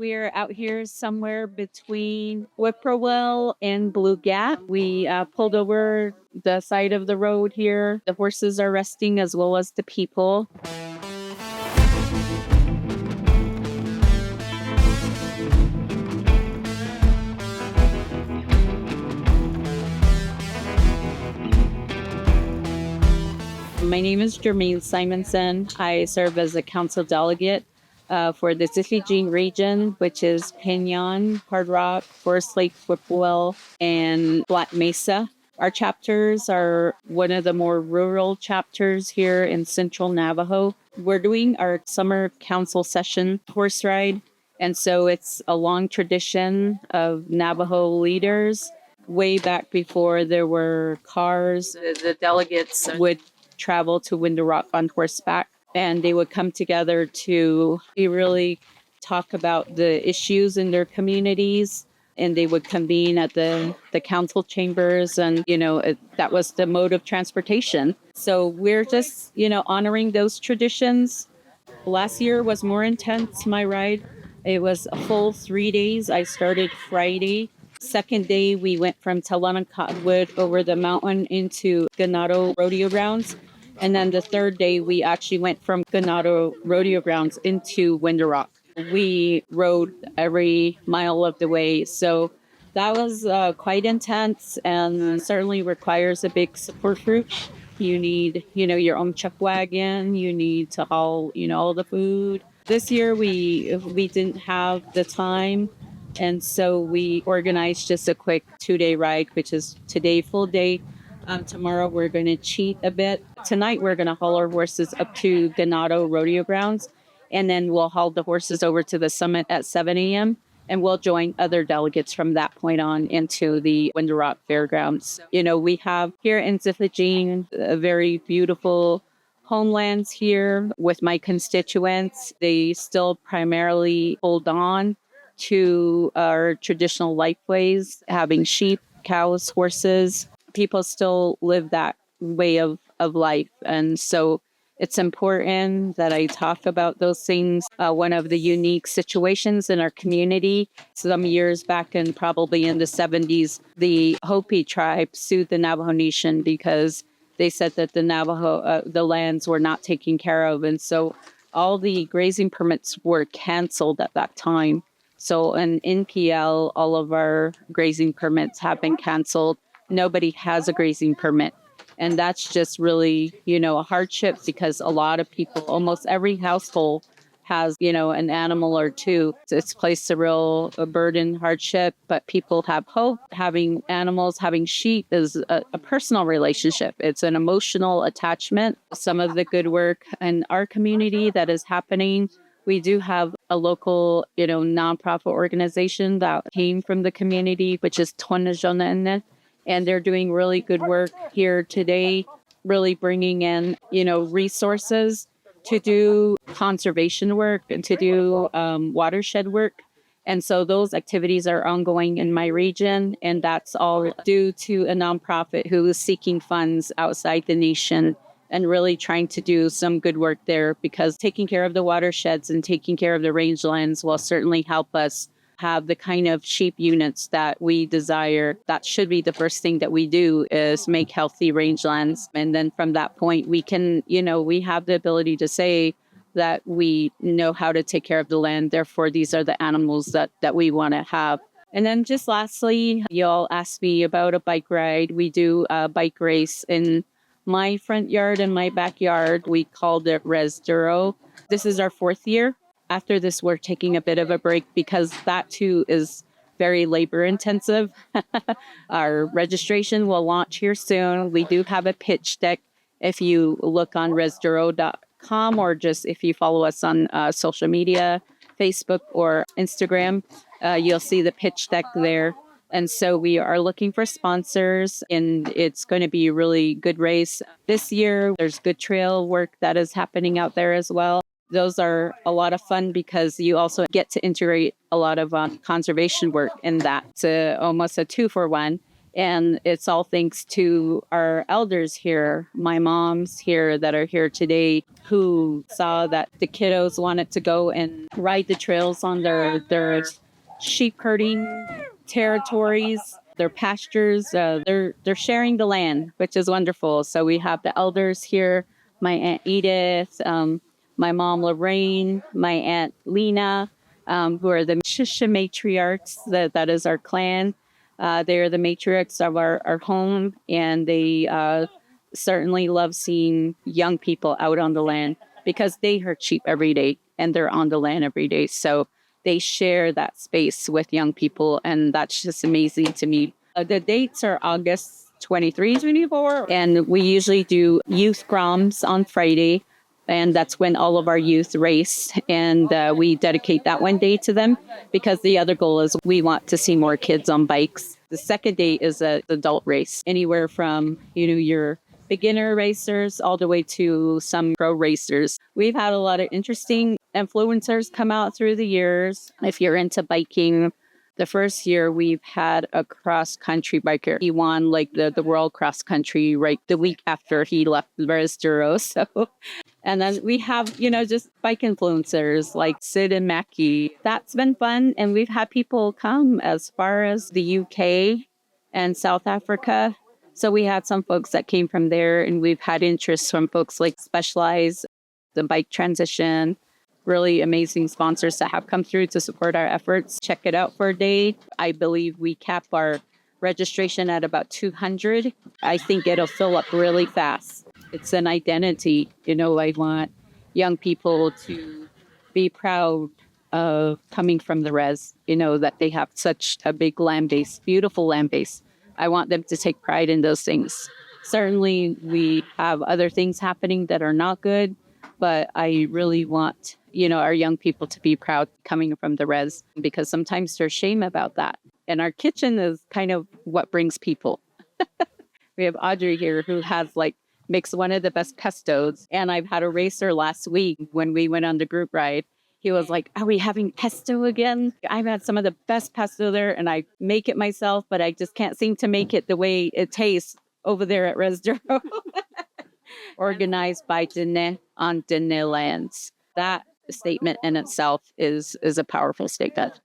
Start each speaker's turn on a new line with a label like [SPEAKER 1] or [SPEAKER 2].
[SPEAKER 1] We're out here somewhere between Whippoorwill and Blue Gap. We pulled over the side of the road here. The horses are resting as well as the people. My name is Germaine Simonson. I serve as a council delegate for the Tó Nizhóní region, which is Pinon, Hard Rock, Forest Lake, Whippoorwill, and Black Mesa. Our chapters are one of the more rural chapters here in central Navajo. We're doing our summer council session horse ride, and so it's a long tradition of Navajo leaders. Way back before there were cars, the delegates would travel to Window Rock on horseback, and they would come together to really talk about the issues in their communities, and they would convene at the council chambers, and that was the mode of transportation. So we're just honoring those traditions. Last year was more intense, my ride. It was a full 3 days. I started Friday. Second day, we went from Tó Nizhóní Cottonwood over the mountain into Ganado Rodeo Grounds. And then the third day, we actually went from Ganado Rodeo Grounds into Window Rock. We rode every mile of the way. So that was quite intense and certainly requires a big support group. You need, your own chuck wagon. You need to haul, all the food. This year, we didn't have the time. And so we organized just a quick 2-day ride, which is today, full day. Tomorrow, we're going to cheat a bit. Tonight, we're going to haul our horses up to Ganado Rodeo Grounds, and then we'll haul the horses over to the summit at 7 a.m., and we'll join other delegates from that point on into the Window Rock Fairgrounds. We have here in Tó Nizhóní a very beautiful homelands here with my constituents. They still primarily hold on to our traditional lifeways, having sheep, cows, horses. People still live that way of life. And so it's important that I talk about those things. One of the unique situations in our community, some years back and probably in the 70s, the Hopi tribe sued the Navajo Nation because they said that the lands were not taken care of. And so all the grazing permits were canceled at that time. So in NPL, all of our grazing permits have been canceled. Nobody has a grazing permit. And that's just really, a hardship because a lot of people, almost every household has, an animal or two. It's placed a real burden, hardship, but people have hope. Having animals, having sheep is a personal relationship. It's an emotional attachment. Some of the good work in our community that is happening, we do have a local, nonprofit organization that came from the community, which is Tó Nizhóní Ání. And they're doing really good work here today, really bringing in, resources to do conservation work and to do watershed work. And so those activities are ongoing in my region. And that's all due to a nonprofit who is seeking funds outside the nation and really trying to do some good work there, because taking care of the watersheds and taking care of the rangelands will certainly help us have the kind of sheep units that we desire. That should be the first thing that we do, is make healthy rangelands. And then from that point, we can, we have the ability to say that we know how to take care of the land. Therefore, these are the animals that we want to have. And then just lastly, y'all asked me about a bike ride. We do a bike race in my front yard and my backyard. We called it Res Duro. This is our 4th year. After this, we're taking a bit of a break because that too is very labor intensive. Our registration will launch here soon. We do have a pitch deck. If you look on resduro.com or just if you follow us on social media, Facebook or Instagram, you'll see the pitch deck there. And so we are looking for sponsors, and it's going to be a really good race. This year, there's good trail work that is happening out there as well. Those are a lot of fun because you also get to integrate a lot of conservation work in that. It's almost a 2-for-1. And it's all thanks to our elders here, my mom's here that are here today, who saw that the kiddos wanted to go and ride the trails on their sheep herding territories, their pastures. They're sharing the land, which is wonderful. So we have the elders here, my Aunt Edith, my mom Lorraine, my Aunt Lena, who are the Shisha matriarchs. That is our clan. They are the matriarchs of our home, and they certainly love seeing young people out on the land because they herd sheep every day and they're on the land every day. So they share that space with young people, and that's just amazing to me. The dates are August 23, 24, and we usually do youth groms on Friday. And that's when all of our youth race, and we dedicate that one day to them because the other goal is we want to see more kids on bikes. The second day is an adult race, anywhere from your beginner racers all the way to some pro racers. We've had a lot of interesting influencers come out through the years. If you're into biking, the first year we've had a cross country biker. He won like the world cross country right the week after he left Veresduro. So and then we have, just bike influencers like Sid and Mackie. That's been fun. And we've had people come as far as the UK and South Africa. So we had some folks that came from there, and we've had interest from folks like Specialized, the bike transition, really amazing sponsors that have come through to support our efforts. Check it out for a day. I believe we cap our registration at about 200. I think it'll fill up really fast. It's an identity. I want young people to be proud of coming from the res, that they have such a big land base, beautiful land base. I want them to take pride in those things. Certainly, we have other things happening that are not good, but I really want, our young people to be proud coming from the res, because sometimes there's shame about that. And our kitchen is kind of what brings people. We have Audrey here who has makes one of the best pestos. And I've had a racer last week when we went on the group ride. He was like, "Are we having pesto again?" I've had some of the best pesto there, and I make it myself, but I just can't seem to make it the way it tastes over there at Resduro. Organized by Dene on Dene lands. That statement in itself is a powerful statement.